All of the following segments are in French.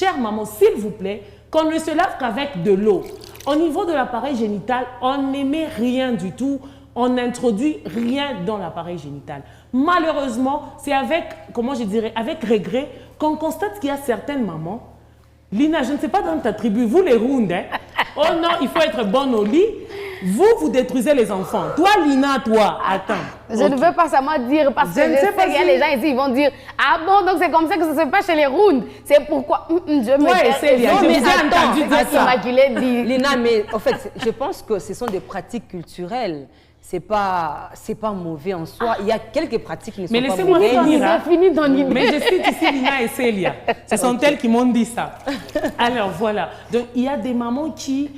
chère maman, s'il vous plaît, qu'on ne se lave qu'avec de l'eau. Au niveau de l'appareil génital, on n'émet rien du tout. On n'introduit rien dans l'appareil génital. Malheureusement, c'est avec, comment je dirais, avec regret qu'on constate qu'il y a certaines mamans. Lina, je ne sais pas dans ta tribu, vous les Rounds, hein? Oh non, il faut être bonne au lit. Vous détruisez les enfants. Toi, Lina, toi, attends. Je ne veux pas seulement dire parce que je sais qu'il y a les gens ici, ils vont dire ah bon, donc c'est comme ça que ça se passe chez les Rounds. C'est pourquoi je me Célia, je vous ai entendu dire ça. Lina, mais en fait, je pense que ce sont des pratiques culturelles. C'est pas mauvais en soi. Il y a quelques pratiques qui ne sont pas mauvaises. Mais laissez-moi finir dans l'idée. Mais je cite ici Lina et Célia. Ce sont elles qui m'ont dit ça. Alors voilà. Donc il y a des mamans qui,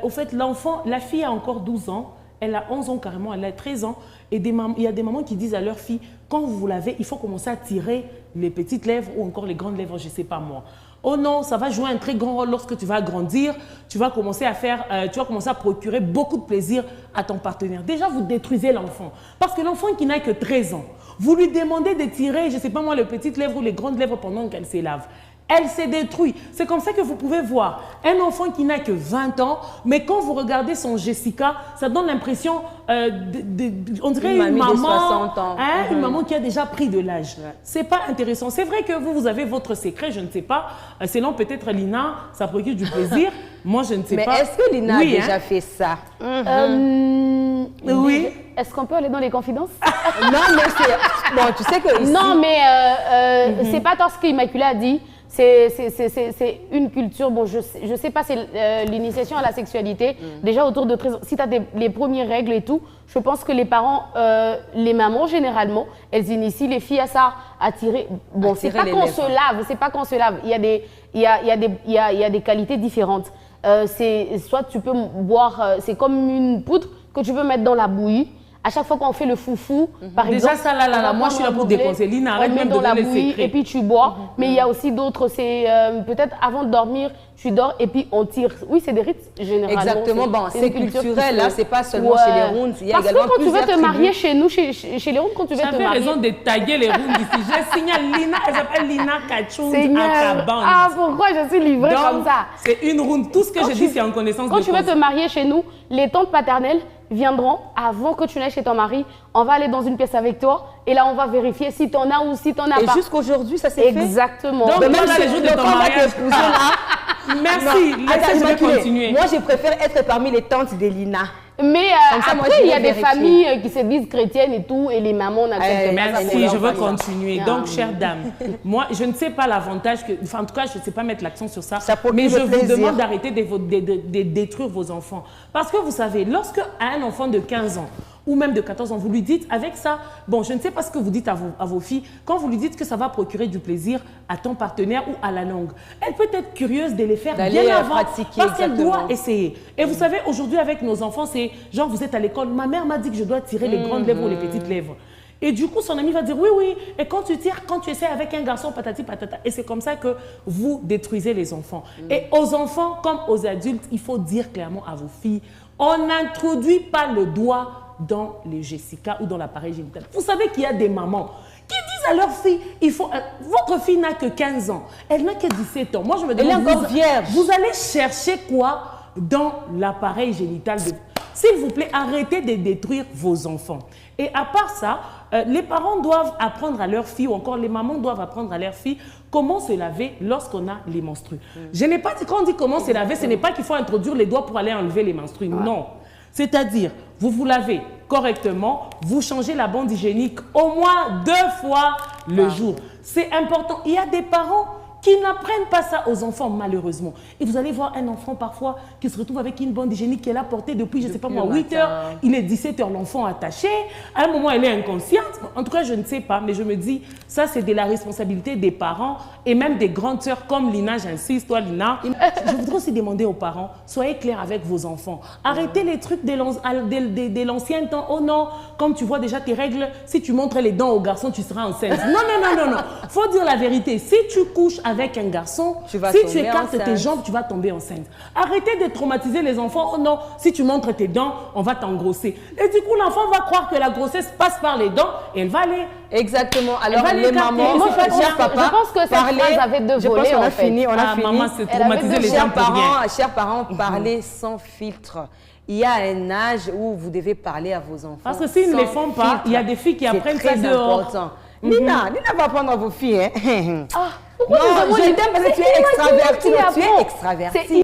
au fait, l'enfant, la fille a encore 12 ans, elle a 11 ans carrément, elle a 13 ans. Et il y a des mamans qui disent à leur fille, quand vous vous lavez, il faut commencer à tirer les petites lèvres ou encore les grandes lèvres, je ne sais pas moi. Oh non, ça va jouer un très grand rôle lorsque tu vas grandir. Tu vas commencer à procurer beaucoup de plaisir à ton partenaire. Déjà, vous détruisez l'enfant. Parce que l'enfant qui n'a que 13 ans, vous lui demandez de tirer, je ne sais pas moi, les petites lèvres ou les grandes lèvres pendant qu'elle se lave. Elle s'est détruite. C'est comme ça que vous pouvez voir un enfant qui n'a que 20 ans, mais quand vous regardez son Jessica, ça donne l'impression, on dirait une maman, de 60 ans. Hein, une maman qui a déjà pris de l'âge. Ouais. C'est pas intéressant. C'est vrai que vous avez votre secret, je ne sais pas. Selon peut-être Lina, ça procure du plaisir. Moi, je ne sais pas. Mais est-ce que Lina a déjà fait ça? Oui. Est-ce qu'on peut aller dans les confidences? Non, mais c'est... Bon, tu sais que ici... Non, mais c'est pas tant ce qu'Immaculée a dit. C'est une culture, bon, je sais pas, c'est l'initiation à la sexualité. Déjà autour de 13 ans, si tu as les premières règles et tout, je pense que les parents, les mamans généralement, elles initient les filles à ça, à tirer. Bon, c'est pas qu'on se lave, c'est pas qu'on se lave. Il y a des qualités différentes. Soit tu peux boire, c'est comme une poudre que tu peux mettre dans la bouillie. À chaque fois qu'on fait le foufou, par exemple. Déjà, ça, là, moi, je suis là pour déconseiller. Lina, arrête même de donner les secrets. Et puis, tu bois. Mais il y a aussi d'autres, c'est peut-être avant de dormir, tu dors et puis on tire. Oui, c'est des rites, généralement. Exactement. Bon, c'est culturel, là. C'est pas seulement chez les Rounds. Il y a parce également que quand tu veux te marier chez nous, chez les Rounds, quand tu veux te marier. J'avais raison de taguer les Rounds ici. Je signale Lina, elle s'appelle Lina Kachoun Akaband. Ah, pourquoi je suis livrée comme ça? C'est une Round. Tout ce que je dis, c'est en connaissance de cause. Quand tu veux te marier chez nous, les tantes paternelles viendront avant que tu n'ailles chez ton mari. On va aller dans une pièce avec toi et là, on va vérifier si tu en as ou si tu n'en as pas. Et jusqu'aujourd'hui, ça s'est fait? Exactement. Donc, même les jours de ton mariage. Merci. Je vais continuer. Moi, je préfère être parmi les tantes de Lina. Mais après, il y a des familles qui se disent chrétiennes et tout, et les mamans n'acceptent pas. Merci, je veux continuer. Donc, chère dame, moi, je ne sais pas l'avantage que... Enfin, en tout cas, je ne sais pas mettre l'accent sur ça, mais je vous demande d'arrêter de détruire vos enfants. Parce que vous savez, lorsque un enfant de 15 ans, ou même de 14 ans, vous lui dites avec ça, bon, je ne sais pas ce que vous dites à vos filles, quand vous lui dites que ça va procurer du plaisir à ton partenaire ou à la langue, elle peut être curieuse de les faire bien avant, parce qu'elle doit essayer. Et vous savez, aujourd'hui avec nos enfants, c'est genre vous êtes à l'école, ma mère m'a dit que je dois tirer les grandes lèvres ou les petites lèvres. Et du coup, son ami va dire oui, oui. Et quand tu tires, quand tu essaies avec un garçon, patati patata. Et c'est comme ça que vous détruisez les enfants. Et aux enfants comme aux adultes, il faut dire clairement à vos filles, on n'introduit pas le doigt dans les Jessica ou dans l'appareil génital. Vous savez qu'il y a des mamans qui disent à leur fille, votre fille n'a que 15 ans, elle n'a que 17 ans. Moi, je me demande, elle est encore vierge. Vous allez chercher quoi dans l'appareil génital de... S'il vous plaît, arrêtez de détruire vos enfants. Et à part ça, les parents doivent apprendre à leurs filles, ou encore les mamans doivent apprendre à leurs filles comment se laver lorsqu'on a les menstrues. Je n'ai pas dit, quand on dit comment se laver, ce n'est pas qu'il faut introduire les doigts pour aller enlever les menstrues. Non. C'est-à-dire, vous vous lavez correctement, vous changez la bande hygiénique au moins 2 fois le jour. C'est important. Il y a des parents qui n'apprennent pas ça aux enfants, malheureusement. Et vous allez voir un enfant parfois qui se retrouve avec une bande hygiénique qu'elle a portée depuis, je ne sais pas moi, 8 heures. Il est 17 heures, l'enfant attaché. À un moment, elle est inconsciente. En tout cas, je ne sais pas, mais je me dis, ça, c'est de la responsabilité des parents et même des grandes sœurs comme Lina, j'insiste, toi, Lina. Je voudrais aussi demander aux parents, soyez clairs avec vos enfants. Arrêtez les trucs de l'ancien temps. Oh non, comme tu vois déjà tes règles, si tu montres les dents aux garçons, tu seras enceinte. Non, non, non, non, non. Faut dire la vérité. Si tu couches avec un garçon, Tu vas si tu tomber écartes tes enceinte. jambes, tu vas tomber enceinte. Arrêtez de traumatiser les enfants. Oh non, si tu montres tes dents, on va t'engrosser. Et du coup, l'enfant va croire que la grossesse passe par les dents et elle va aller. Exactement. Alors, va les l'écarter. mamans, Moi, chers papas, je pense que cette phrase avait deux je pense volets, qu'on a en fait. fini, on a fini. Maman, c'est Elle avait traumatiser deux les gens pour rien. Chers parents, parlez sans filtre. Il y a un âge où vous devez parler à vos enfants. Parce que s'ils ne sans les font pas, filtre. il y a des filles qui apprennent C'est ça très dehors. important. Nina va apprendre à vos filles. Hein. Ah, pourquoi Non, les hommes, je t'aime parce que tu es extraverti. Tu es C'est extraverti.